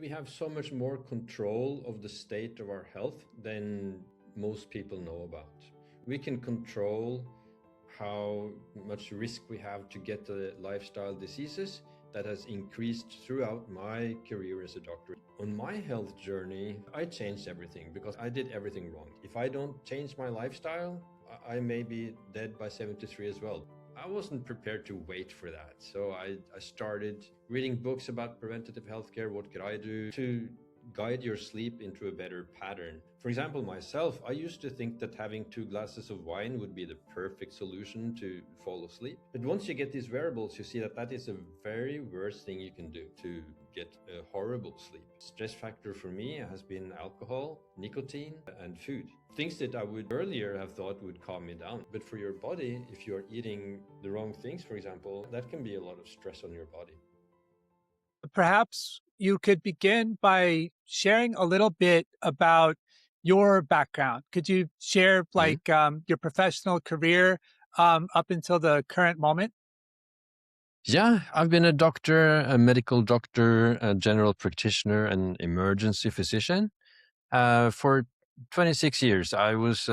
we have so much more control of the state of our health than most people know about. We can control how much risk we have to get the lifestyle diseases that has increased throughout my career as a doctor. On my health journey, I changed everything because I did everything wrong. If I don't change my lifestyle, I may be dead by 73 as well. I wasn't prepared to wait for that. So I started reading books about preventative healthcare. What could I do to guide your sleep into a better pattern? For example, myself, I used to think that having 2 glasses of wine would be the perfect solution to fall asleep. But once you get these wearables, you see that that is a very worst thing you can do to get a horrible sleep. Stress factor for me has been alcohol, nicotine, and food. Things that I would earlier have thought would calm me down. But for your body, if you're eating the wrong things, for example, that can be a lot of stress on your body. Perhaps you could begin by sharing a little bit about your background. Could you share your professional career up until the current moment? Yeah, I've been a doctor, a medical doctor, a general practitioner, and emergency physician for 26 years. I was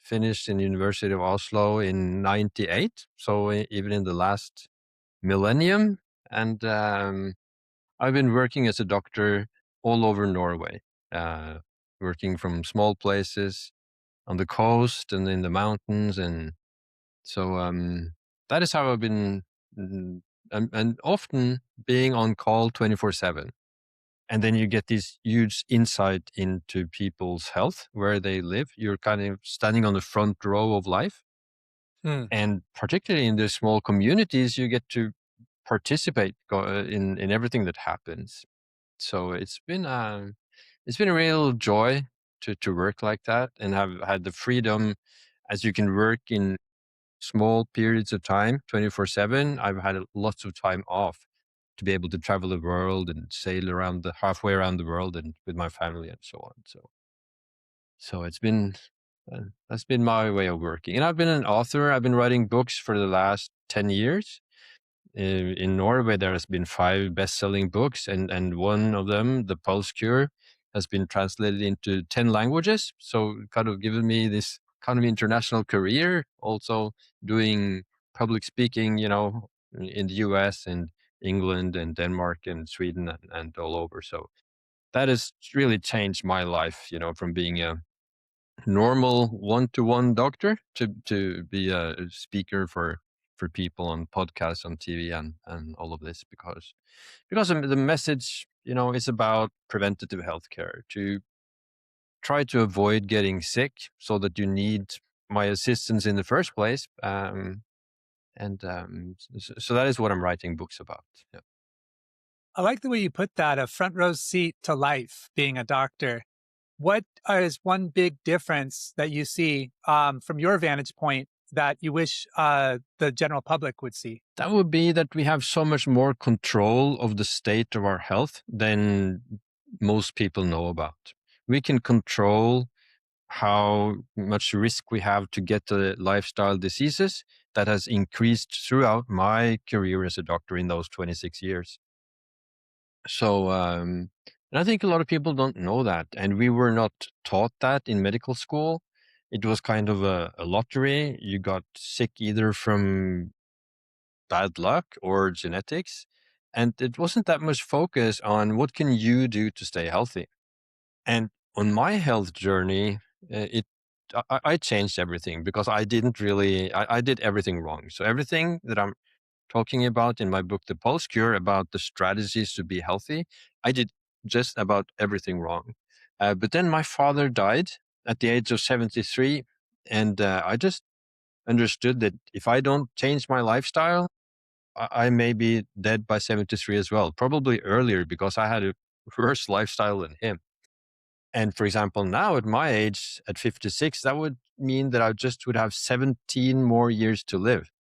finished in University of Oslo in 98, so even in the last millennium. And I've been working as a doctor all over Norway, working from small places on the coast and in the mountains. And so that is how I've been, and often being on call 24/7. And then you get this huge insight into people's health, where they live. You're kind of standing on the front row of life. And particularly in the small communities, you get to participate in everything that happens. So it's been a real joy to work like that and have had the freedom, as you can work in small periods of time, 24/7. I've had lots of time off to be able to travel the world and sail around halfway around the world and with my family and so on. So it's been, that's been my way of working. And I've been an author. I've been writing books for the last 10 years. In Norway, there has been 5 best-selling books, and one of them, The Pulse Cure, has been translated into 10 languages. So kind of given me this kind of international career, also doing public speaking, in the US and England and Denmark and Sweden and all over. So that has really changed my life, from being a normal one-to-one doctor to be a speaker for people on podcasts, on TV, and all of this, because the message, is about preventative healthcare, to try to avoid getting sick so that you need my assistance in the first place. So that is what I'm writing books about. Yeah. I like the way you put that, a front row seat to life, being a doctor. What is one big difference that you see from your vantage point that you wish the general public would see? That would be that we have so much more control of the state of our health than most people know about. We can control how much risk we have to get the lifestyle diseases that has increased throughout my career as a doctor in those 26 years. So, and I think a lot of people don't know that. And we were not taught that in medical school. It was kind of a lottery. You got sick either from bad luck or genetics. And it wasn't that much focus on what can you do to stay healthy. And on my health journey, I changed everything because I didn't really, I did everything wrong. So everything that I'm talking about in my book, The Pulse Cure, about the strategies to be healthy, I did just about everything wrong. But then my father died at the age of 73. And I just understood that if I don't change my lifestyle, I may be dead by 73 as well, probably earlier because I had a worse lifestyle than him. And for example, now at my age, at 56, that would mean that I just would have 17 more years to live.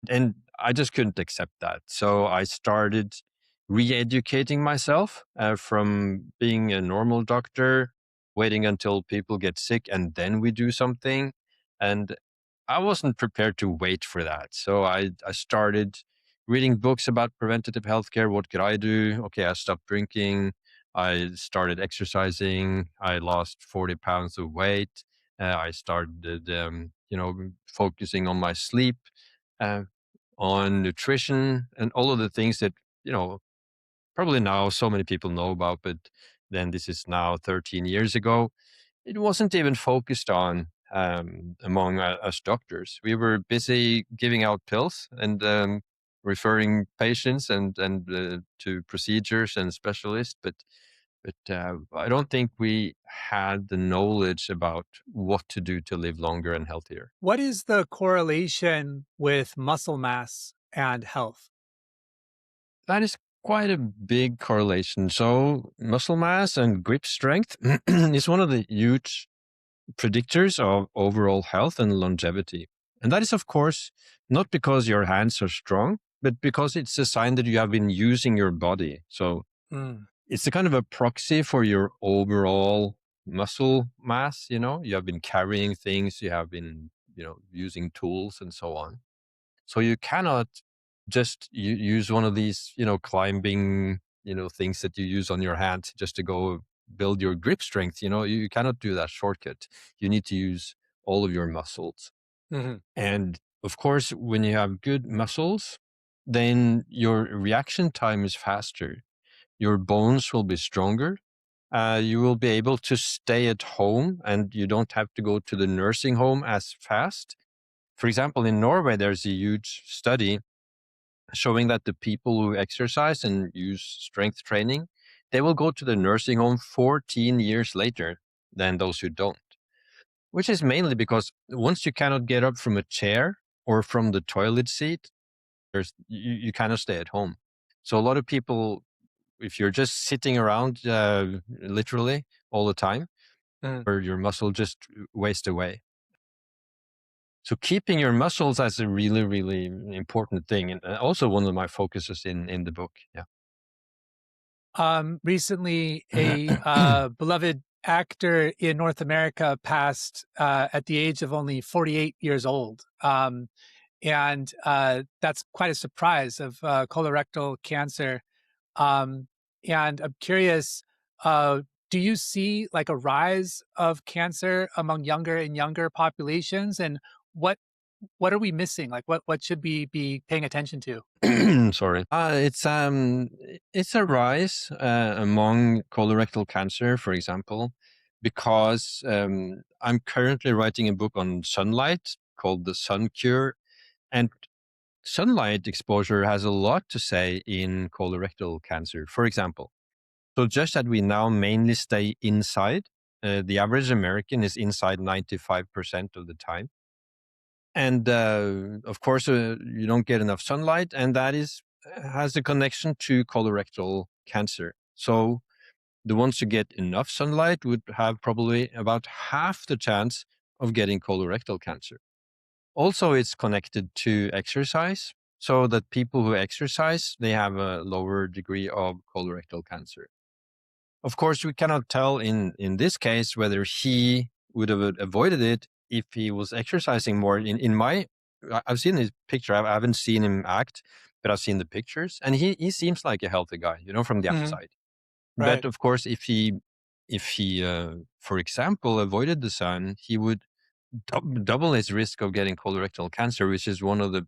And I just couldn't accept that. So I started re-educating myself from being a normal doctor, waiting until people get sick and then we do something. And I wasn't prepared to wait for that. So I started reading books about preventative healthcare. What could I do? Okay, I stopped drinking. I started exercising. I lost 40 pounds of weight. I started, focusing on my sleep, uh, on nutrition, and all of the things that, probably now so many people know about, but then this is now 13 years ago. It wasn't even focused on among us doctors. We were busy giving out pills and referring patients and to procedures and specialists, but I don't think we had the knowledge about what to do to live longer and healthier. What is the correlation with muscle mass and health? That is quite a big correlation. So muscle mass and grip strength is one of the huge predictors of overall health and longevity. And that is, of course, not because your hands are strong, but because it's a sign that you have been using your body. So Mm. it's a kind of a proxy for your overall muscle mass. You have been carrying things, you have been, using tools and so on. So you cannot just use one of these, climbing, things that you use on your hand just to go build your grip strength. You cannot do that shortcut. You need to use all of your muscles. Hmm. And of course, when you have good muscles, then your reaction time is faster. Your bones will be stronger. You will be able to stay at home and you don't have to go to the nursing home as fast. For example, in Norway, there's a huge study showing that the people who exercise and use strength training, they will go to the nursing home 14 years later than those who don't, which is mainly because once you cannot get up from a chair or from the toilet seat, you cannot stay at home. So a lot of people, if you're just sitting around literally all the time, Hmm. or your muscle just waste away. So keeping your muscles as a really, really important thing, and also one of my focuses in the book. Yeah. Recently, a beloved actor in North America passed at the age of only 48 years old. And that's quite a surprise of colorectal cancer. Um, and I'm curious, do you see like a rise of cancer among younger and younger populations? And what what are we missing? Like what should we be paying attention to? Sorry. It's a rise among colorectal cancer, for example, because I'm currently writing a book on sunlight called The Sun Cure, and sunlight exposure has a lot to say in colorectal cancer. For example, so just that we now mainly stay inside, the average American is inside 95% of the time. And of course, you don't get enough sunlight, and that has a connection to colorectal cancer. So the ones who get enough sunlight would have probably about half the chance of getting colorectal cancer. Also, it's connected to exercise, so that people who exercise, they have a lower degree of colorectal cancer. Of course, we cannot tell in this case whether he would have avoided it if he was exercising more. I've seen his picture. I haven't seen him act, but I've seen the pictures, and he seems like a healthy guy, from the Hmm. outside. But Right. of course, if he, for example, avoided the sun, he would double his risk of getting colorectal cancer, which is one of the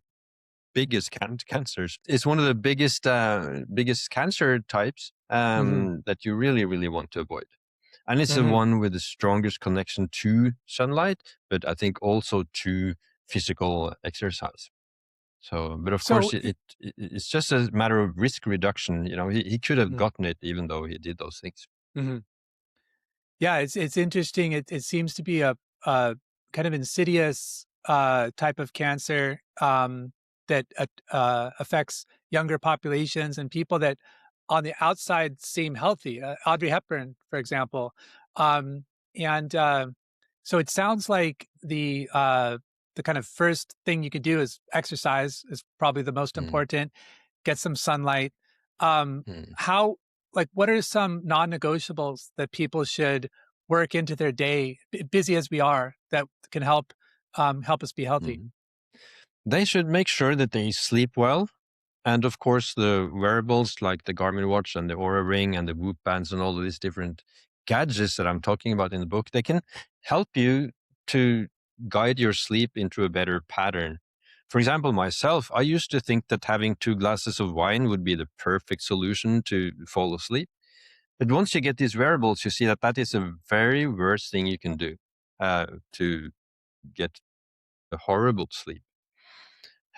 biggest cancers. It's one of the biggest cancer types Hmm. that you really, really want to avoid. And it's the Hmm. one with the strongest connection to sunlight, but I think also to physical exercise. So, but of So, course, it's just a matter of risk reduction. He could have mhm, gotten it even though he did those things. mhm. Yeah, it's interesting. It seems to be a kind of insidious type of cancer that affects younger populations and people that on the outside seem healthy. Audrey Hepburn, for example, um, and so it sounds like the kind of first thing you could do is exercise is probably the most Mm, important. Get some sunlight. Um, mm, how what are some non-negotiables that people should work into their day, busy as we are, that can help help us be healthy? mm. They should make sure that they sleep well. And of course, the wearables like the Garmin watch and the Oura ring and the Whoop bands and all of these different gadgets that I'm talking about in the book, they can help you to guide your sleep into a better pattern. For example, myself, I used to think that having 2 glasses of wine would be the perfect solution to fall asleep. But once you get these wearables, you see that that is a very worst thing you can do to get a horrible sleep.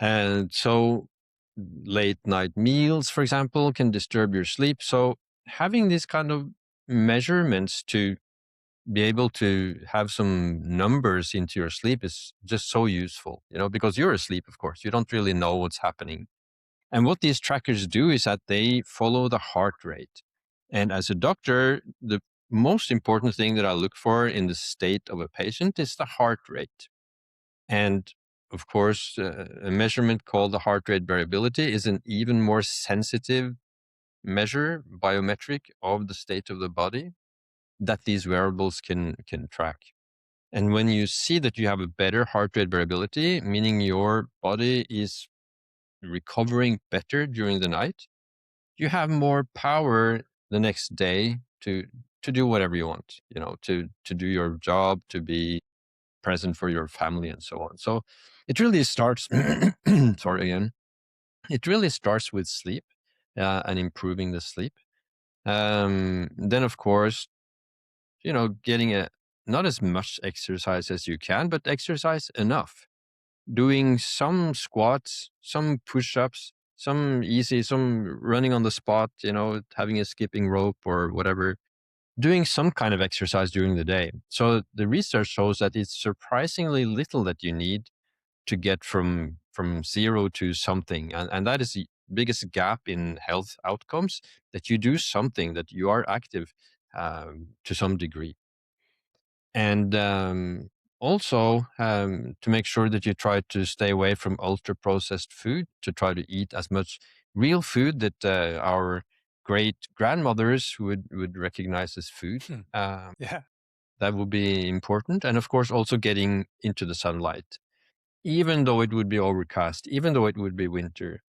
And so late night meals, for example, can disturb your sleep. So having these kind of measurements to be able to have some numbers into your sleep is just so useful, because you're asleep, of course. You don't really know what's happening. And what these trackers do is that they follow the heart rate. And as a doctor, the most important thing that I look for in the state of a patient is the heart rate. And of course, a measurement called the heart rate variability is an even more sensitive measure, biometric, of the state of the body that these wearables can track. And when you see that you have a better heart rate variability, meaning your body is recovering better during the night, you have more power the next day to do whatever you want, to do your job, to be present for your family and so on. So it really starts, sorry again, it really starts with sleep and improving the sleep. Then, of course, getting not as much exercise as you can, but exercise enough. Doing some squats, some push-ups, some running on the spot, having a skipping rope or whatever, doing some kind of exercise during the day. So the research shows that it's surprisingly little that you need to get from zero to something. And that is the biggest gap in health outcomes, that you do something, that you are active to some degree. And also to make sure that you try to stay away from ultra processed food, to try to eat as much real food that our great grandmothers would recognize as food. Hmm. Yeah. That would be important. And of course, also getting into the sunlight, even though it would be overcast, even though it would be winter.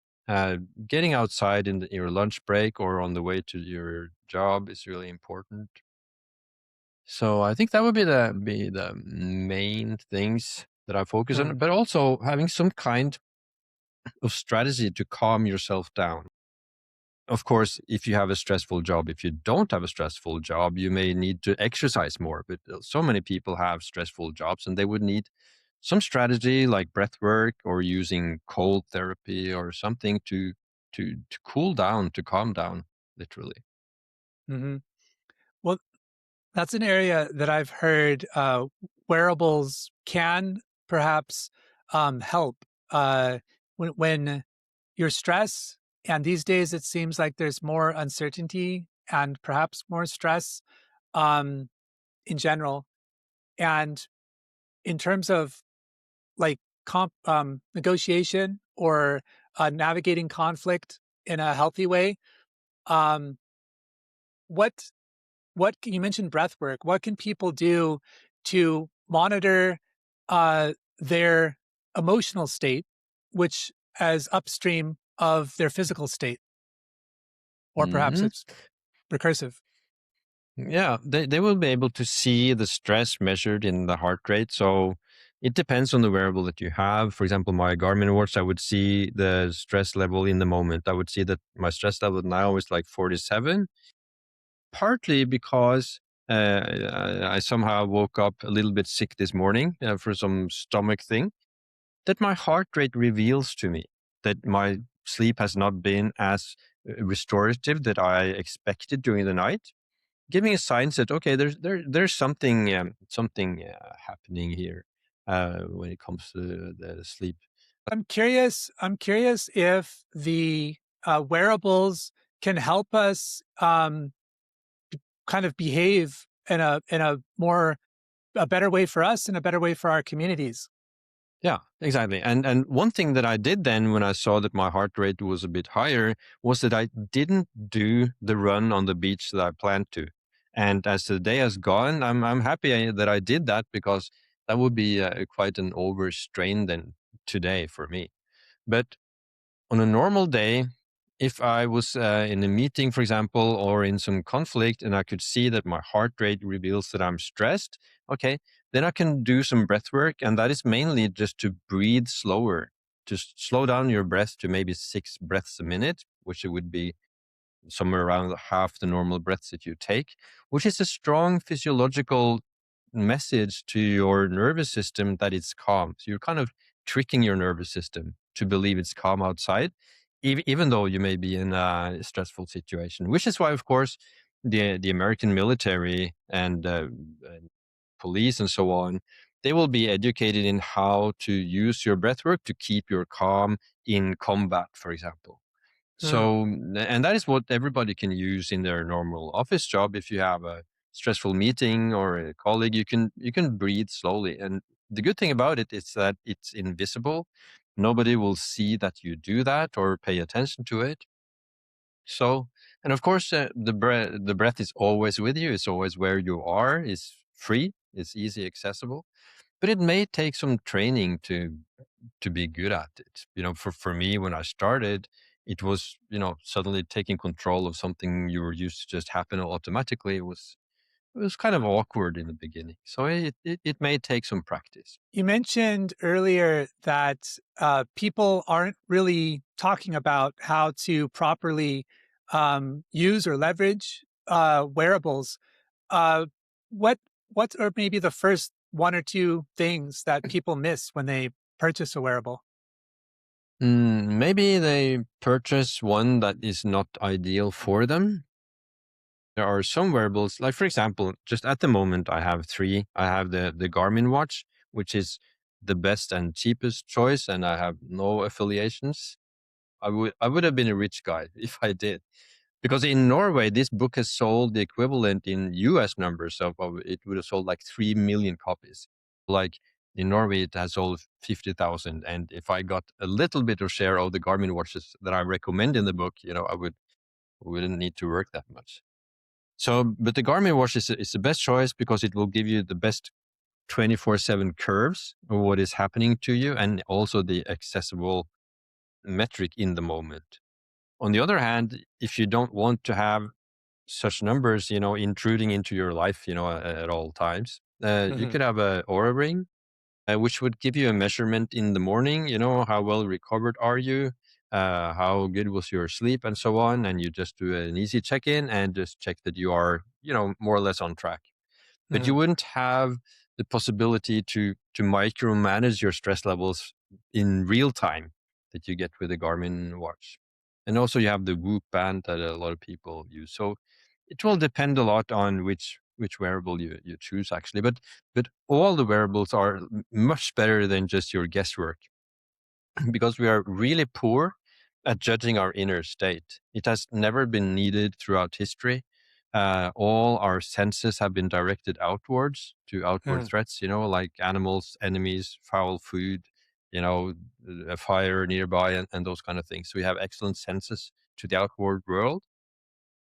Getting outside in your lunch break or on the way to your job is really important. So I think that would be the main things that I focus Hmm. on, but also having some kind of strategy to calm yourself down. Of course, if you have a stressful job, if you don't have a stressful job, you may need to exercise more. But so many people have stressful jobs and they would need some strategy like breathwork or using cold therapy or something to cool down, to calm down, literally. Hmm. Well, that's an area that I've heard wearables can perhaps help when your stress. And these days, it seems like there's more uncertainty and perhaps more stress um, in general. And in terms of like negotiation or navigating conflict in a healthy way, um, what you mentioned breath work. What can people do to monitor their emotional state, which as upstream of their physical state, or perhaps Hmm. it's recursive? Yeah, they will be able to see the stress measured in the heart rate. So it depends on the wearable that you have. For example, my Garmin watch, I would see the stress level in the moment. I would see that my stress level now is like 47, partly because I somehow woke up a little bit sick this morning for some stomach thing, that my heart rate reveals to me that my sleep has not been as restorative that I expected during the night, giving a sign that okay, there's something happening here when it comes to the sleep. I'm curious if the wearables can help us kind of behave in a better way for us and a better way for our communities. Yeah, exactly. And one thing that I did then when I saw that my heart rate was a bit higher was that I didn't do the run on the beach that I planned to. And as the day has gone, I'm happy that I did that, because that would be quite an overstrain then today for me. But on a normal day, if I was in a meeting, for example, or in some conflict, and I could see that my heart rate reveals that I'm stressed, okay, then I can do some breath work. And that is mainly just to breathe slower, to slow down your breath to maybe 6 breaths a minute, which it would be somewhere around half the normal breaths that you take, which is a strong physiological message to your nervous system that it's calm. So you're kind of tricking your nervous system to believe it's calm outside, even though you may be in a stressful situation. Which is why, of course, the American military and police and so on, they will be educated in how to use your breathwork to keep your calm in combat, for example. Hmm. So, and that is what everybody can use in their normal office job. If you have a stressful meeting or a colleague, you can breathe slowly. And the good thing about it is that it's invisible. Nobody will see that you do that or pay attention to it. So, and of course, the breath is always with you. It's always where you are. It's free. It's easy accessible, but it may take some training to be good at it. For me, when I started, it was, suddenly taking control of something you were used to just happen automatically. It was kind of awkward in the beginning. So it may take some practice. You mentioned earlier that people aren't really talking about how to properly use or leverage wearables. Uh, what what are maybe the first one or two things that people miss when they purchase a wearable? Maybe they purchase one that is not ideal for them. There are some wearables, like for example, just at the moment, I have three. I have the Garmin watch, which is the best and cheapest choice, and I have no affiliations. I would have been a rich guy if I did, because in Norway, this book has sold the equivalent in US numbers of it would have sold like 3 million copies. Like in Norway, it has sold 50,000, and if I got a little bit of share of the Garmin watches that I recommend in the book, wouldn't need to work that much. So, but the Garmin watch is the best choice because it will give you the best 24/7 curves of what is happening to you and also the accessible metric in the moment. On the other hand, if you don't want to have such numbers, intruding into your life, at all times, you Hmm. could have a Oura ring, which would give you a measurement in the morning, how well recovered are you, how good was your sleep and so on. And you just do an easy check-in and just check that you are, more or less on track. But you Hmm. wouldn't have the possibility to micromanage your stress levels in real time that you get with the Garmin watch. And also you have the Whoop band that a lot of people use. So it will depend a lot on which wearable you choose actually. But all the wearables are much better than just your guesswork because we are really poor at judging our inner state. It has never been needed throughout history. All our senses have been directed outwards to outward Hmm. threats, like animals, enemies, foul food, a fire nearby, and those kind of things. So we have excellent senses to the outward world.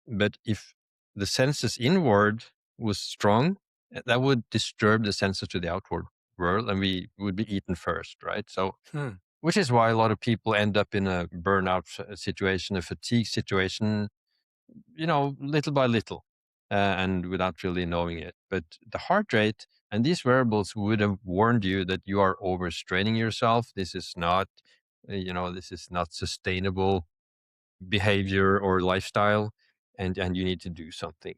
But if the senses inward was strong, that would disturb the senses to the outward world, and we would be eaten first, right? So Hmm. which is why a lot of people end up in a burnout situation, a fatigue situation, little by little, and without really knowing it. But the heart rate and these wearables would have warned you that you are overstraining yourself. This is not sustainable behavior or lifestyle, and you need to do something.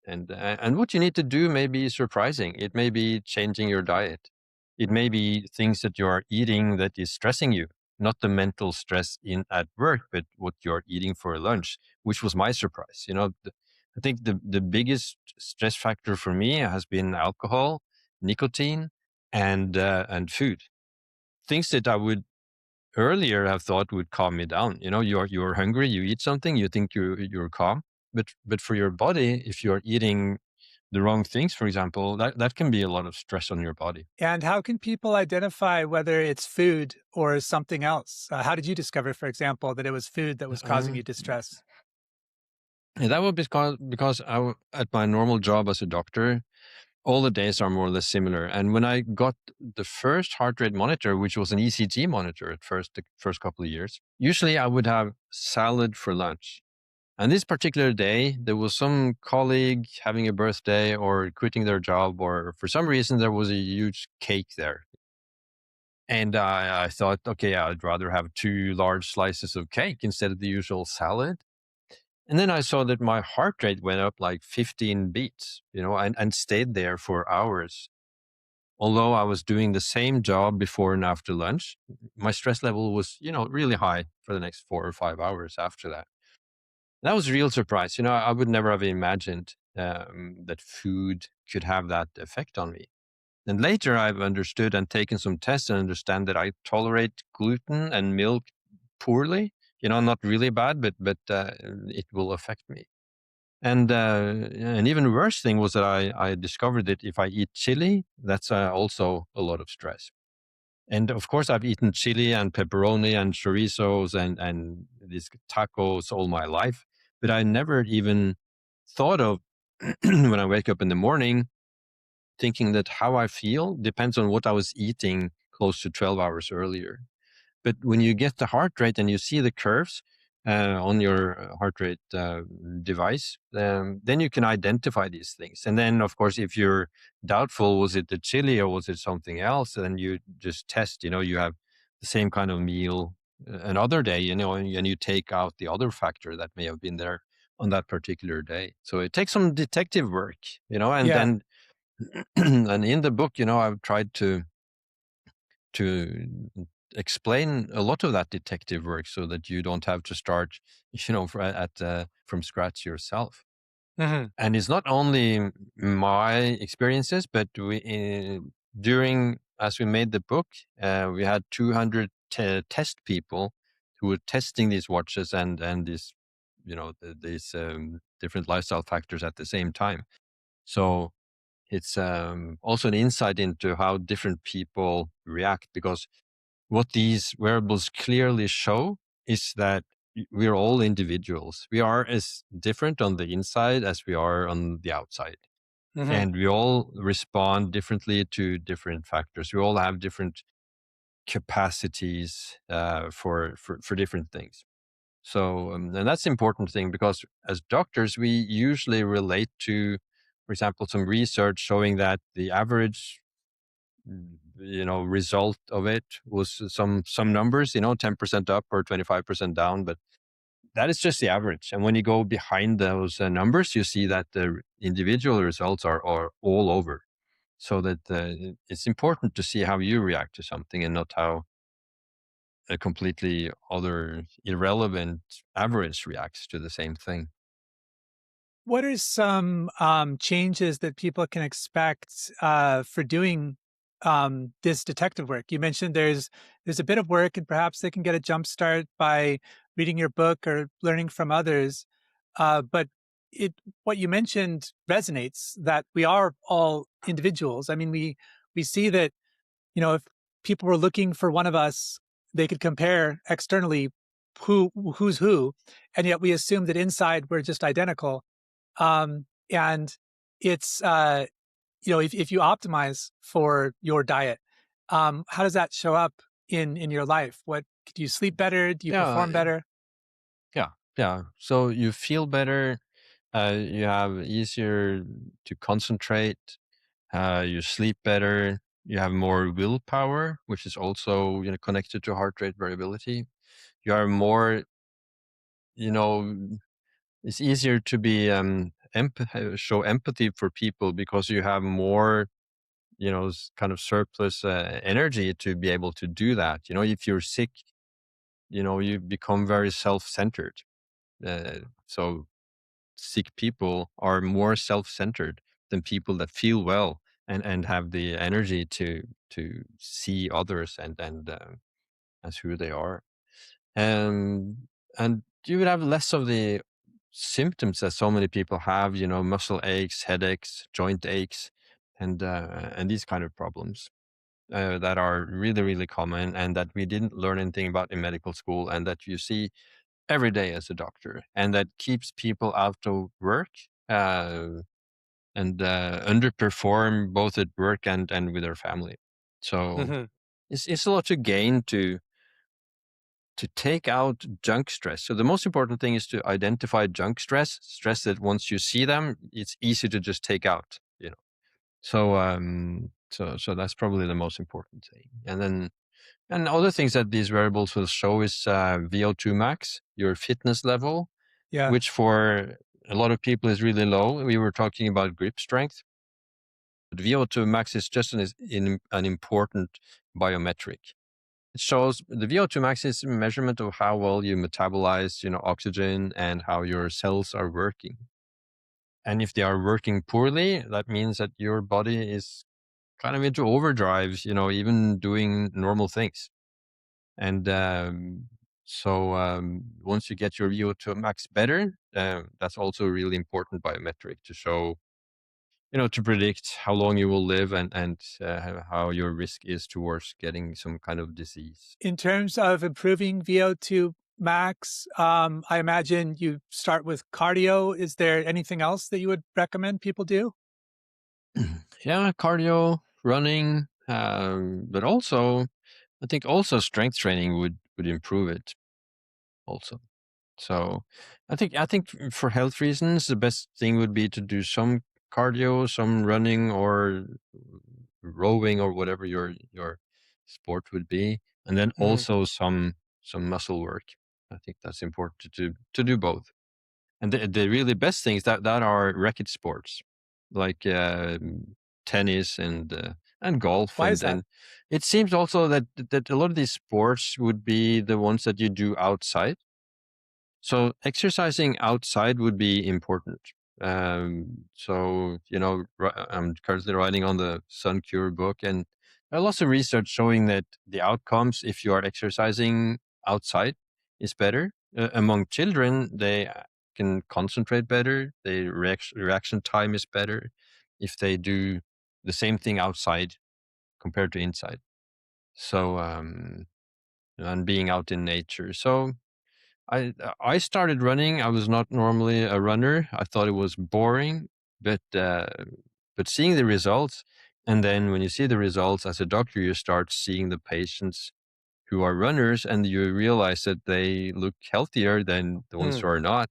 And what you need to do may be surprising. It may be changing your diet. It may be things that you are eating that is stressing you, not the mental stress in at work, but what you're eating for lunch, which was my surprise. I think the biggest stress factor for me has been alcohol, nicotine, and food. Things that I would earlier have thought would calm me down. You're hungry, you eat something, you think you're calm. But for your body, if you're eating the wrong things, for example, that can be a lot of stress on your body. And how can people identify whether it's food or something else? How did you discover, for example, that it was food that was causing Uh, you distress? and that was because at my normal job as a doctor, all the days are more or less similar. And when I got the first heart rate monitor, which was an ECG monitor at first, the first couple of years, usually I would have salad for lunch. And this particular day, there was some colleague having a birthday or quitting their job, or for some reason, there was a huge cake there. And I thought, okay, I'd rather have two large slices of cake instead of the usual salad. And then I saw that my heart rate went up like 15 beats, and stayed there for hours. Although I was doing the same job before and after lunch, my stress level was, really high for the next 4 or 5 hours after that. That was a real surprise. I would never have imagined that food could have that effect on me. And later I've understood and taken some tests and understand that I tolerate gluten and milk poorly. Not really bad, but it will affect me. And an even worse thing was that I discovered that if I eat chili, that's also a lot of stress. And of course, I've eaten chili and pepperoni and chorizos and these tacos all my life, but I never even thought of when I wake up in the morning, thinking that how I feel depends on what I was eating close to 12 hours earlier. But when you get the heart rate and you see the curves on your heart rate device, then you can identify these things. And then, of course, if you're doubtful, was it the chili or was it something else? Then you just test, you have the same kind of meal another day, and you take out the other factor that may have been there on that particular day. So it takes some detective work, and Yeah. then, and in the book, I've tried to explain a lot of that detective work so that you don't have to start, from scratch yourself. Hmm. And it's not only my experiences, but as we made the book, we had 200 test people who were testing these watches and these, these different lifestyle factors at the same time. So it's also an insight into how different people react, because what these wearables clearly show is that we're all individuals. We are as different on the inside as we are on the outside. Hmm. And we all respond differently to different factors. We all have different capacities for different things. So, and that's the important thing, because as doctors, we usually relate to, for example, some research showing that the average result of it was some numbers, 10% up or 25% down, but that is just the average. And when you go behind those numbers, you see that the individual results are all over. So that it's important to see how you react to something and not how a completely other irrelevant average reacts to the same thing. What are some changes that people can expect for doing this detective work? You mentioned there's a bit of work, and perhaps they can get a jump start by reading your book or learning from others. But it what you mentioned resonates, that we are all individuals. I mean, we see that, if people were looking for one of us, they could compare externally who's who, and yet we assume that inside we're just identical. And it's, if you optimize for your diet, how does that show up in your life? What do you sleep better? Do you Yeah, perform better? yeah, yeah. So you feel better. You have easier to concentrate. You sleep better. You have more willpower, which is also connected to heart rate variability. You are more, you know, it's easier to be show empathy for people because you have more, kind of surplus energy to be able to do that. If you're sick, you become very self-centered. So sick people are more self-centered than people that feel well and have the energy to see others and as who they are. Um, and you would have less of the symptoms that so many people have, muscle aches, headaches, joint aches, and these kind of problems that are really, really common and that we didn't learn anything about in medical school and that you see every day as a doctor and that keeps people out of work. Uh, and underperform both at work and with their family. So Hmm. it's a lot to gain to take out junk stress. So the most important thing is to identify junk stress that once you see them, it's easy to just take out, you know. So that's probably the most important thing. And other things that these wearables will show is VO2 max, your fitness level, Yeah. which for a lot of people is really low. We were talking about grip strength, but VO2 max is just an important biometric. It shows the VO2 max is a measurement of how well you metabolize, oxygen and how your cells are working. And if they are working poorly, that means that your body is kind of into overdrive, even doing normal things. And once you get your VO2 max better, that's also a really important biometric to show, to predict how long you will live and how your risk is towards getting some kind of disease. In terms of improving VO2 max, I imagine you start with cardio. Is there anything else that you would recommend people do? Yeah, cardio, running, but also I think also strength training would improve it also. So I think for health reasons, the best thing would be to do some cardio, some running or rowing or whatever your sport would be, and then Hmm. also some muscle work. I think that's important to do both. And the really best things that are racket sports, like tennis and golf, Why is and that? and it seems also that a lot of these sports would be the ones that you do outside. So exercising outside would be important. I'm currently writing on the Sun Cure book, and there are lots of research showing that the outcomes if you are exercising outside is better. Among children, they can concentrate better. The reaction time is better if they do the same thing outside compared to inside. So, and being out in nature. So I started running. I was not normally a runner. I thought it was boring, but seeing the results, and then when you see the results as a doctor, you start seeing the patients who are runners, and you realize that they look healthier than the ones who Mm. are not,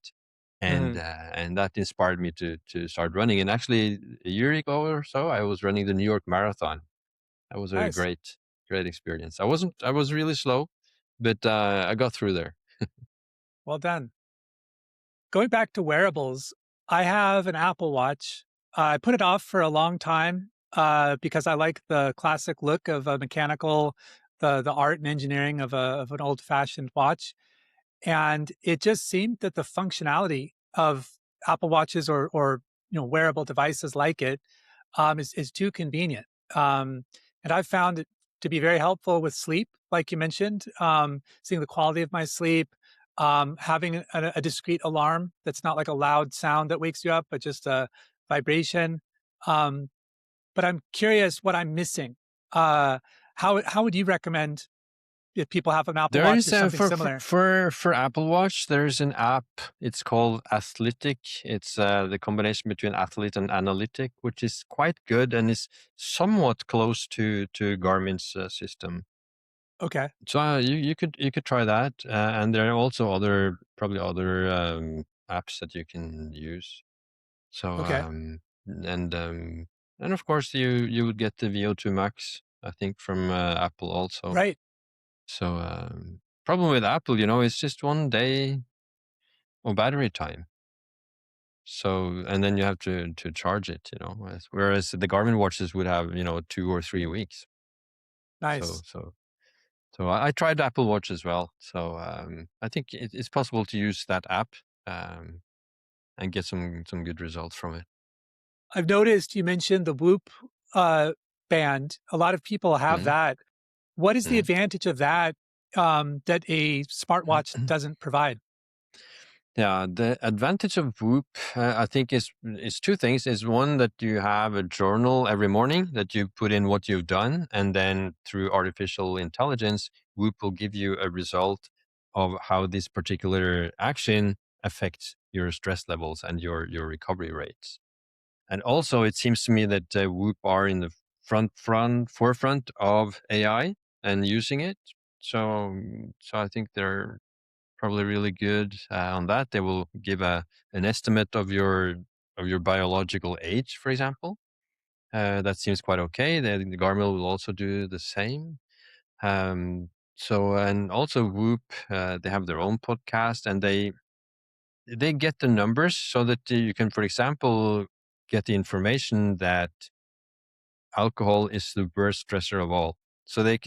Hmm. and that inspired me to start running. And actually, a year ago or so, I was running the New York Marathon. That was a Nice. great experience. I was really slow, but I got through there. Well done. Going back to wearables, I have an Apple Watch. I put it off for a long time because I like the classic look of a mechanical, the art and engineering of an old fashioned watch. And it just seemed that the functionality of Apple Watches or wearable devices like it is too convenient. And I've found it to be very helpful with sleep, like you mentioned, seeing the quality of my sleep, having a discrete alarm that's not like a loud sound that wakes you up, but just a vibration. Um, but I'm curious what I'm missing. Uh, how would you recommend if people have an Apple There Watch is or something for similar? for Apple Watch. There's an app. It's called Athletic. It's the combination between athlete and analytic, which is quite good and is somewhat close to Garmin's system. Okay. So you could try that, and there are also probably other apps that you can use. So Okay. and of course you would get the VO2 max, I think, from Apple also. Right. So problem with Apple, it's just one day of battery time. So and then you have to charge it, whereas the Garmin watches would have 2 or 3 weeks. So Nice. so so I tried Apple Watch as well. So I think it's possible to use that app um, and get some good results from it. I've noticed you mentioned the Whoop uh, band. A lot of people have Mhm. that. What is the Mhm. advantage of that that a smartwatch doesn't provide? Yeah, the advantage of Whoop, I think, is two things. Is one that you have a journal every morning that you put in what you've done, and then through artificial intelligence, Whoop will give you a result of how this particular action affects your stress levels and your recovery rates. And also, it seems to me that Whoop are in the forefront of AI and using it. So I think they're probably really good on that. They will give an estimate of your biological age, for example. That seems quite okay. The Garmin will also do the same. And also Whoop, they have their own podcast, and they get the numbers so that you can, for example, get the information that alcohol is the worst stressor of all. So they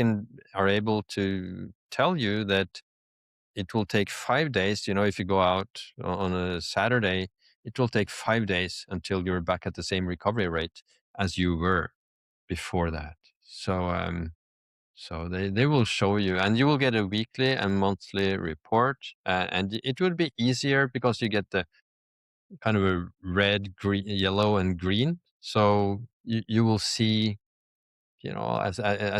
are able to tell you that it will take 5 days. If you go out on a Saturday, it will take 5 days until you're back at the same recovery rate as you were before that. So they will show you, and you will get a weekly and monthly report, and it will be easier because you get the kind of a red, green, yellow, and green. So you will see, as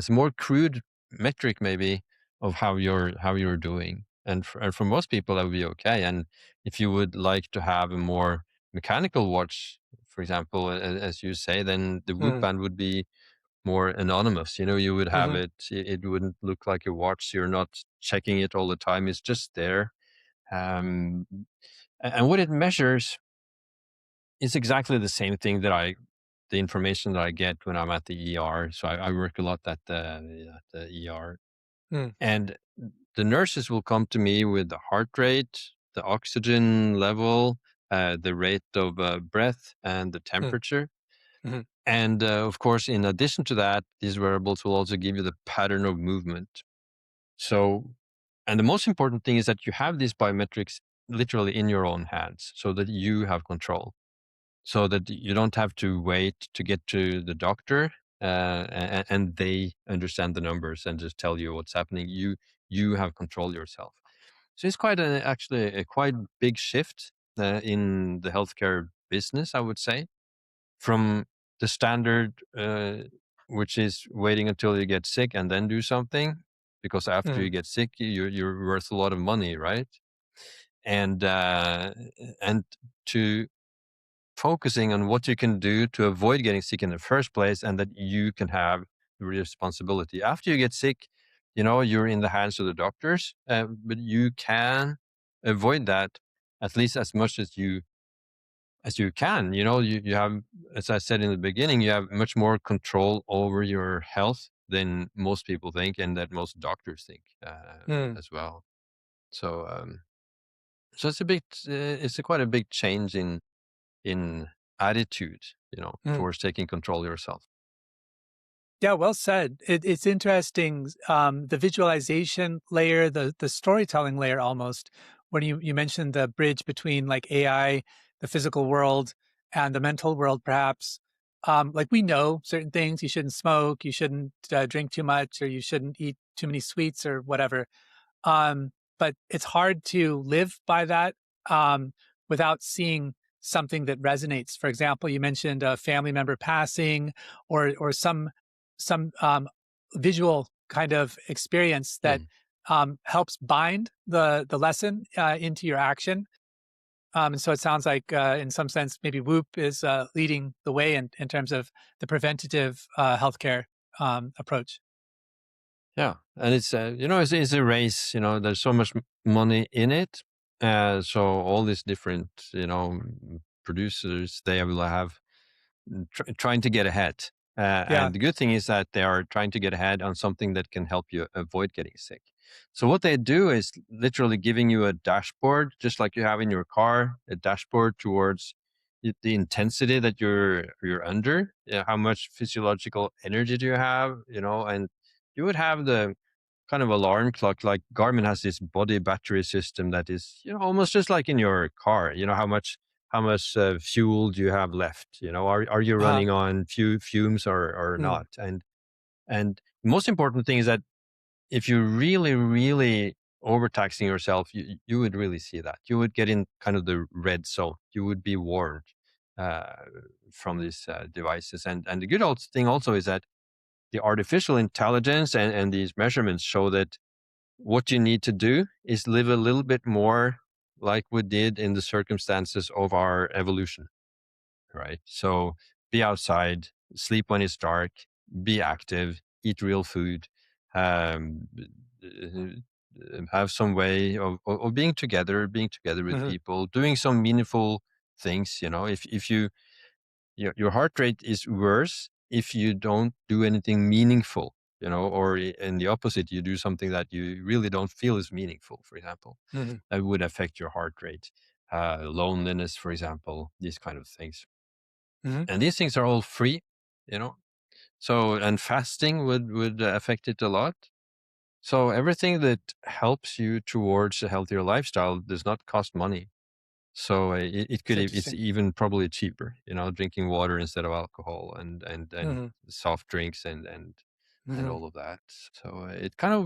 a more crude metric maybe of how you're doing. And for most people that would be okay. And if you would like to have a more mechanical watch, for example, as you say, then the Whoop Mm, band would be more anonymous. You would have mhm, it wouldn't look like a watch. You're not checking it all the time. It's just there. Um, and what it measures is exactly the same thing the information that I get when I'm at the ER. So I work a lot at the ER, mm, and the nurses will come to me with the heart rate, the oxygen level, the rate of breath, and the mm, temperature. mhm, And of course, in addition to that, these wearables will also give you the pattern of movement. So, and the most important thing is that you have these biometrics literally in your own hands so that you have control, so that you don't have to wait to get to the doctor and they understand the numbers and just tell you what's happening. You have control yourself. So it's actually a quite big shift in the healthcare business, I would say, from the standard, which is waiting until you get sick and then do something, because after you mm, get sick, you're worth a lot of money, right? And to focusing on what you can do to avoid getting sick in the first place, and that you can have the responsibility after you get sick. You're in the hands of the doctors, but you can avoid that at least as much as you can. You have, as I said in the beginning, you have much more control over your health than most people think, and that most doctors think mm, as well. So it's quite a big change in attitude, mm. towards taking control of yourself. Yeah, well said. It's interesting, the visualization layer, the storytelling layer almost, when you mentioned the bridge between like AI, the physical world, and the mental world, perhaps. Like we know certain things, you shouldn't smoke, you shouldn't drink too much, or you shouldn't eat too many sweets or whatever. But it's hard to live by that without seeing something that resonates. For example, you mentioned a family member passing, or some visual kind of experience that Mm. helps bind the lesson into your action. And so it sounds like, in some sense, maybe Whoop is leading the way in terms of the preventative healthcare approach. Yeah, and it's a race. There's so much money in it. So all these different producers, they will have trying to get ahead. Yeah. And the good thing is that they are trying to get ahead on something that can help you avoid getting sick. So what they do is literally giving you a dashboard, just like you have in your car, a dashboard towards the intensity that you're under, how much physiological energy do you have, and you would have the kind of alarm clock. Like Garmin has this body battery system that is, almost just like in your car. How much fuel do you have left? Are you Uh-huh. running on fumes or Mm, not? And the most important thing is that if you're really, really overtaxing yourself, you would really see that. You would get in kind of the red zone. You would be warned uh, from these devices. And the good old thing also is that the artificial intelligence and these measurements show that what you need to do is live a little bit more like we did in the circumstances of our evolution. right? So be outside, sleep when it's dark, be active, eat real food, um, have some way of being together with Hmm. people, doing some meaningful things. If your heart rate is worse if you don't do anything meaningful, or in the opposite, you do something that you really don't feel is meaningful, for example, Hmm. that would affect your heart rate. Loneliness, for example, these kind of things. Hmm. And these things are all free, you know. So, and fasting would affect it a lot. So everything that helps you towards a healthier lifestyle does not cost money. So It's it's interesting. even probably cheaper, drinking water instead of alcohol, and Hmm. soft drinks, and Hmm. all of that. So it kind of,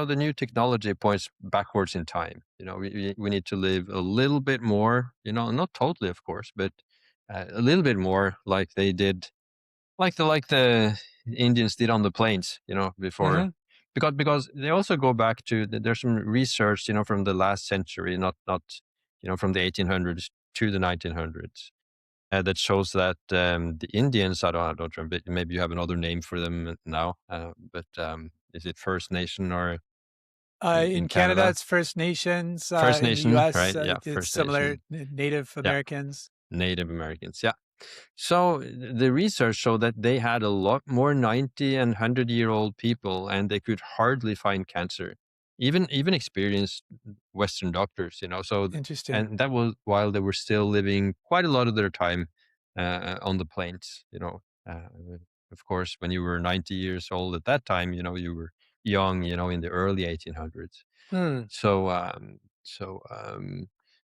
the new technology points backwards in time. We need to live a little bit more, not totally, of course, but a little bit more like they did, like the Indians did on the plains, before. Hmm. Because they also go back to, there's some research, from the last century, not from the 1800s to the 1900s, that shows that the Indians, I don't remember, maybe you have another name for them now, but is it First Nation or in In Canada, Canada? it's First Nations. First In the Nation, U.S., right? Yeah, it's First similar. Nation. Native Yeah, Americans. Native Americans. Yeah. So the research showed that they had a lot more 90 and 100-year-old people, and they could hardly find cancer, even experienced Western doctors. Interesting. And that was while they were still living quite a lot of their time on the plains. Of course, when you were 90 years old at that time, you were young. In the early 1800s. Hmm. So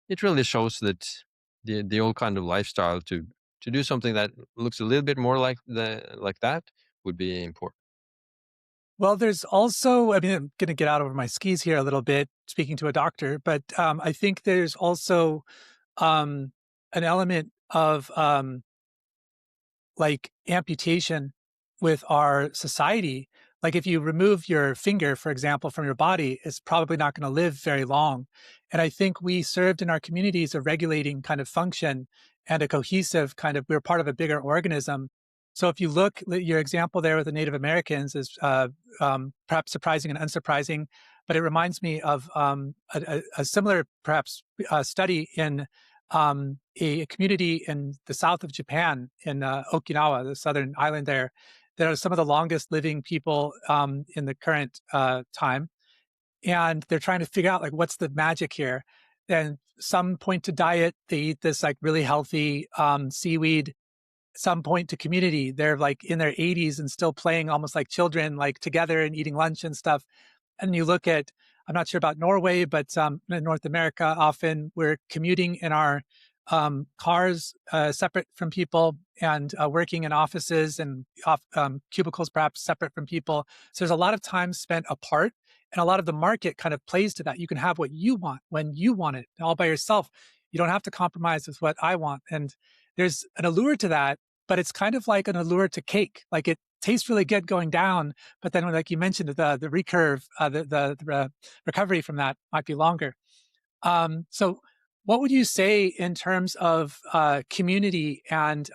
it really shows that the old kind of lifestyle to do something that looks a little bit more like that would be important. Well, there's also, I mean, I'm going to get out over my skis here a little bit, speaking to a doctor, but I think there's also um, an element of like amputation with our society. Like if you remove your finger, for example, from your body, it's probably not going to live very long. And I think we served in our communities a regulating kind of function and a cohesive kind of, we're part of a bigger organism. So if you look, your example there with the Native Americans is perhaps surprising and unsurprising, but it reminds me of a similar perhaps study in a community in the south of Japan, in Okinawa, the southern island there, that are some of the longest living people in the current time. And they're trying to figure out like what's the magic here. And some point to diet. They eat this like really healthy seaweed. Some point to community. They're like in their 80s and still playing almost like children, like together and eating lunch and stuff. And you look at, I'm not sure about Norway, but in North America, often we're commuting in our cars separate from people, and working in offices and cubicles perhaps separate from people. So there's a lot of time spent apart. And a lot of the market kind of plays to that. You can have what you want when you want it all by yourself. You don't have to compromise with what I want. And there's an allure to that, but it's kind of like an allure to cake. Like it tastes really good going down, but then, like you mentioned, the recurve, the recovery from that might be longer. So, what would you say in terms of community and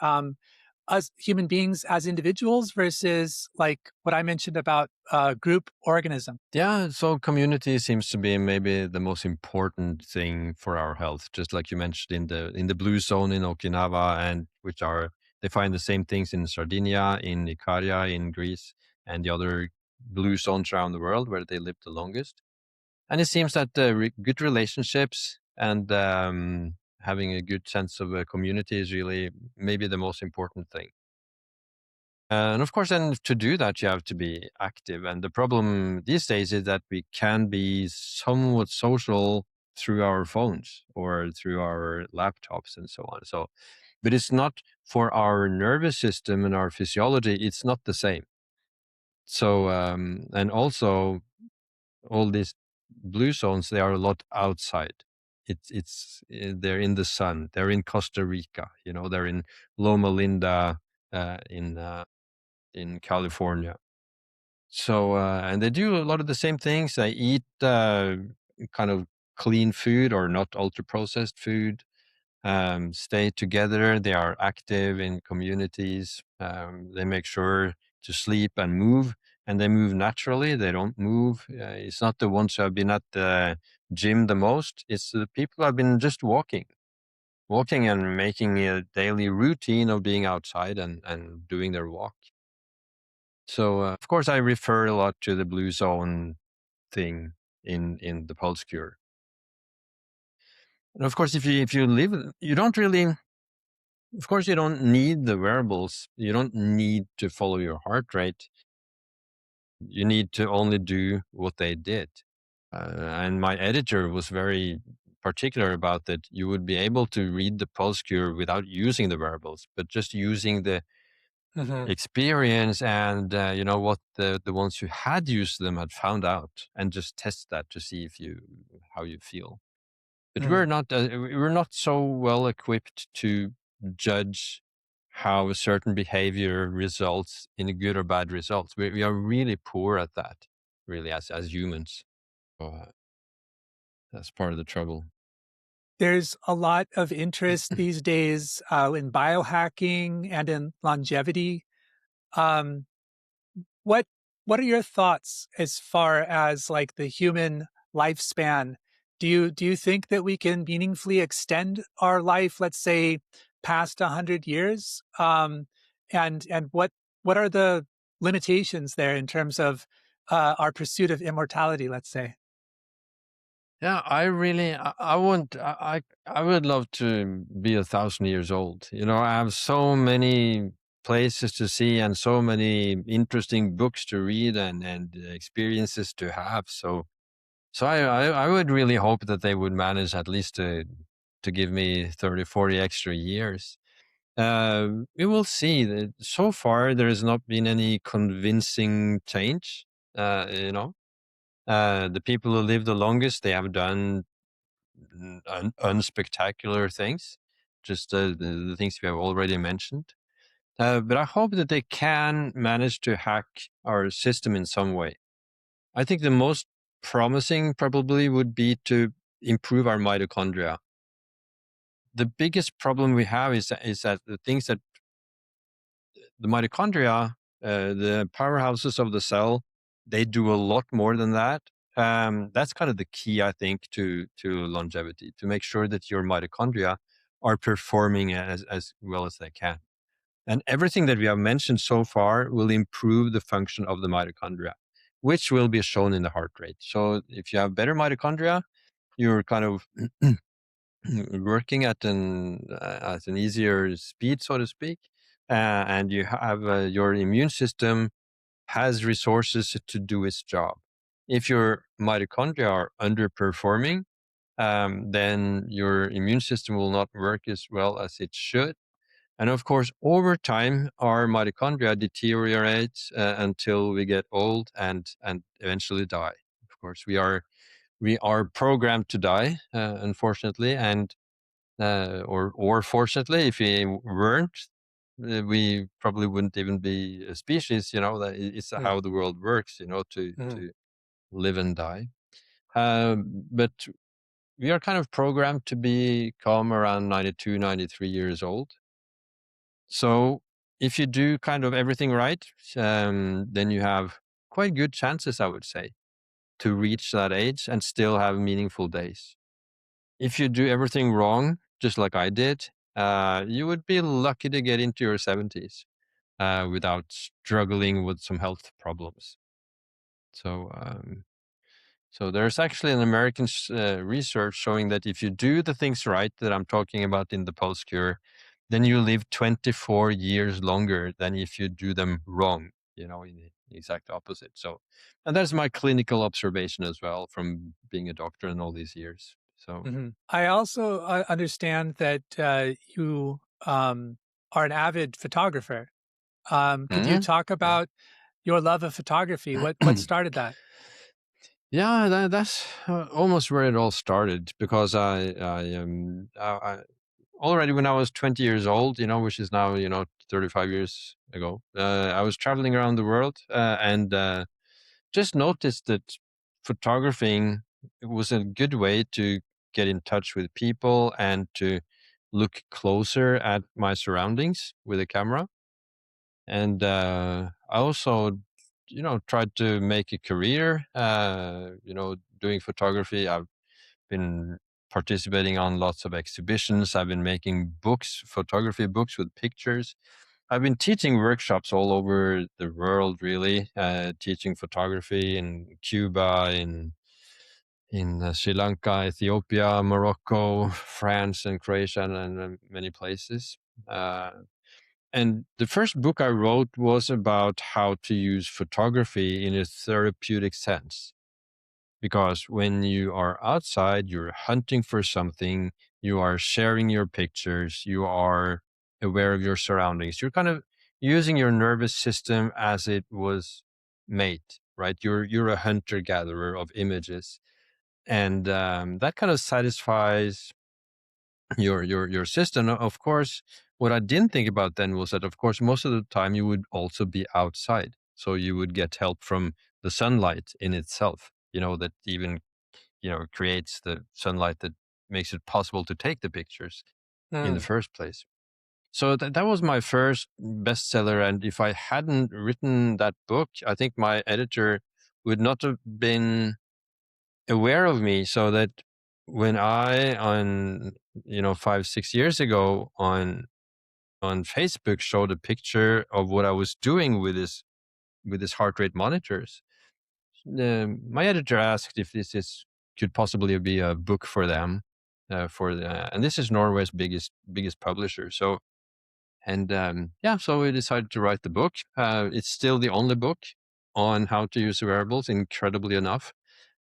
us human beings as individuals versus like what I mentioned about group organism? Yeah, so community seems to be maybe the most important thing for our health, just like you mentioned in the blue zone in Okinawa, and which are they find the same things in Sardinia, in Icaria, in Greece, and the other blue zones around the world where they live the longest. And it seems that good relationships and having a good sense of a community is really maybe the most important thing. And of course, then to do that, you have to be active. And the problem these days is that we can be somewhat social through our phones or through our laptops and so on. So, but it's not for our nervous system and our physiology, it's not the same. So, and also all these blue zones, they are a lot outside. They're in the sun. They're in Costa Rica. They're in Loma Linda, uh, in uh, in California. So and they do a lot of the same things. They eat kind of clean food or not ultra processed food. stay together. They are active in communities. They make sure to sleep and move, and they move naturally. They don't move. It's not the ones who have been at the gym the most. It's the people who have been just walking and making a daily routine of being outside and doing their walk. So, of course, I refer a lot to the blue zone thing in the pulse cure. And of course, if you live, you don't really. Of course, you don't need the wearables. You don't need to follow your heart rate. You need to only do what they did. And my editor was very particular about that. You would be able to read the pulse cure without using the wearables, but just using the Hmm. experience and what the ones who had used them had found out, and just test that to see if you how you feel. But we're not so well equipped to judge how a certain behavior results in good or bad results. We are really poor at that, really, as humans. So, that's part of the trouble. There's a lot of interest these days in biohacking and in longevity. Um, what what are your thoughts as far as like the human lifespan? Do you think that we can meaningfully extend our life, let's say, past 100 years? And what are the limitations there in terms of our pursuit of immortality? Let's say. Yeah, I really, I want, I would love to be 1,000 years old. I have so many places to see and so many interesting books to read and experiences to have. So I would really hope that they would manage at least to give me 30, 40 extra years. We will see. So far, there has not been any convincing change. The people who live the longest, they have done unspectacular things, just the things we have already mentioned. But I hope that they can manage to hack our system in some way. I think the most promising probably would be to improve our mitochondria. The biggest problem we have is that the things that the mitochondria, the powerhouses of the cell, they do a lot more than that. That's kind of the key, I think, to longevity, to make sure that your mitochondria are performing as well as they can. And everything that we have mentioned so far will improve the function of the mitochondria, which will be shown in the heart rate. So if you have better mitochondria, you're kind of working at an easier speed, so to speak, and you have your immune system has resources to do its job. If your mitochondria are underperforming, then your immune system will not work as well as it should. And of course, over time, our mitochondria deteriorate until we get old and eventually die. Of course, we are programmed to die, unfortunately, and or fortunately, if we weren't, we probably wouldn't even be a species. That it's Mm, how the world works. To mm, to live and die. But we are kind of programmed to become around 92, 93 years old. So if you do kind of everything right, then you have quite good chances, I would say, to reach that age and still have meaningful days. If you do everything wrong, just like I did, you would be lucky to get into your 70s without struggling with some health problems. So, there's actually an American research showing that if you do the things right that I'm talking about in the Pulse Cure, then you live 24 years longer than if you do them wrong, in the exact opposite. So, and that's my clinical observation as well from being a doctor in all these years. So, mhm. I also understand that you are an avid photographer. Could you mhm, talk yeah. about your love of photography? What started that? Yeah, that's almost where it all started because I already when I was 20 years old, which is now 35 years ago, I was traveling around the world and just noticed that photographing was a good way to get in touch with people and to look closer at my surroundings with a camera. And I also, tried to make a career, doing photography. I've been participating on lots of exhibitions. I've been making books, photography books with pictures. I've been teaching workshops all over the world, really, teaching photography in Cuba, in Sri Lanka, Ethiopia, Morocco, France, and Croatia, and many places. Uh, and the first book I wrote was about how to use photography in a therapeutic sense. Because when you are outside, you're hunting for something, you are sharing your pictures, you are aware of your surroundings. You're kind of using your nervous system as it was made, right? You're a hunter gatherer of images, and that kind of satisfies your system. Of course, what I didn't think about then was that, of course, most of the time you would also be outside, so you would get help from the sunlight in itself. That even creates the sunlight that makes it possible to take the pictures in the Mm. first place. So that was my first bestseller, and if I hadn't written that book, I think my editor would not have been aware of me. So that when I, on 5-6 years ago, on Facebook, showed a picture of what I was doing with this heart rate monitors, my editor asked if this could possibly be a book for them, and this is Norway's biggest publisher. So, and yeah, so we decided to write the book. It's still the only book on how to use wearables, incredibly enough.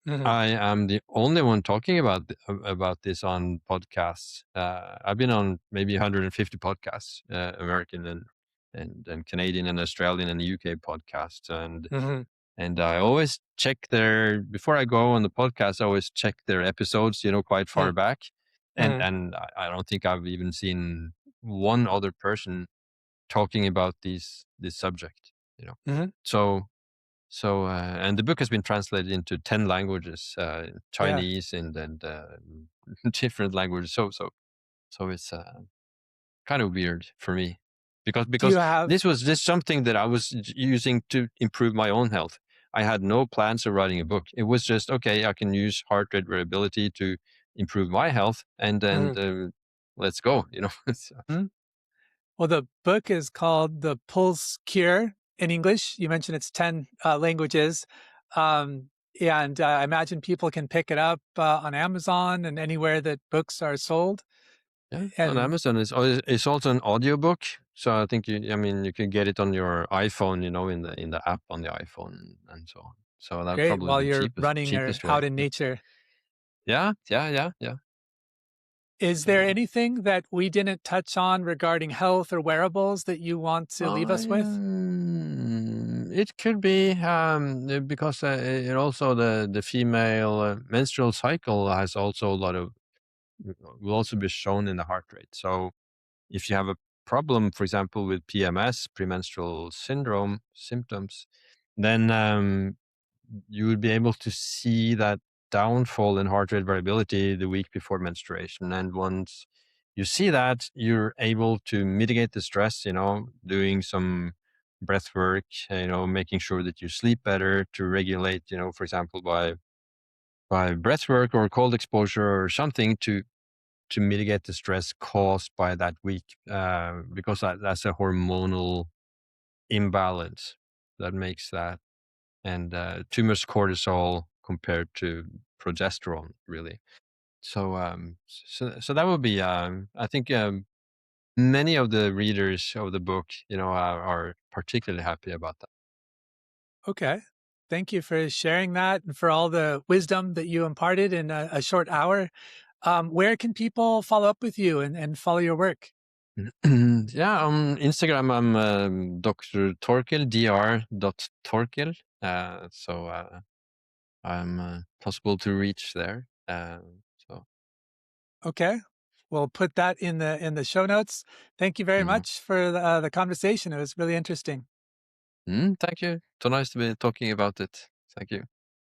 Mhm. I am the only one talking about this on podcasts. I've been on maybe 150 podcasts, American and Canadian and Australian and UK podcasts, Mhm. and I always check before I go on the podcast. I always check their episodes, quite far Mm. back, and Mhm. and I don't think I've even seen one other person talking about this subject. Mhm. So and the book has been translated into 10 languages, Yeah. Chinese and different languages. So it's kind of weird for me, because Do you because have this was just something that I was using to improve my own health. I had no plans of writing a book. It was just, okay, I can use heart rate variability to improve my health, and then Mhm. let's go. So, Mhm. Well, the book is called The Pulse Cure in English. You mentioned it's 10 languages. And I imagine people can pick it up on Amazon and anywhere that books are sold. yeah, on And Amazon it's also an audiobook. So I think you can get it on your iPhone, in the app on the iPhone and so on. So that's great, probably while the you're cheapest running or cheapest out way. in nature. Yeah, yeah, yeah, yeah. Is there So anything that we didn't touch on regarding health or wearables that you want to leave us with? it could be, because it also, the female menstrual cycle has also a lot of will also be shown in the heart rate. So if you have a problem, for example, with PMS, premenstrual syndrome symptoms, then you would be able to see that downfall in heart rate variability the week before menstruation. And once you see that, you're able to mitigate the stress, doing some breath work, making sure that you sleep better, to regulate, for example, by breath work or cold exposure or something, to mitigate the stress caused by that week, because that's a hormonal imbalance that makes that, and too much cortisol compared to progesterone, really. So that would be, I think, many of the readers of the book, are particularly happy about that. Okay. Thank you for sharing that and for all the wisdom that you imparted in a short hour. Where can people follow up with you and follow your work? Yeah, on Instagram, I'm Dr. Torkil, dr.torkil. So I'm possible to reach there. So, Okay. We'll put that in the show notes. Thank you very mm. much for the conversation. It was really interesting. Thank you. So nice to be talking about it. Thank you.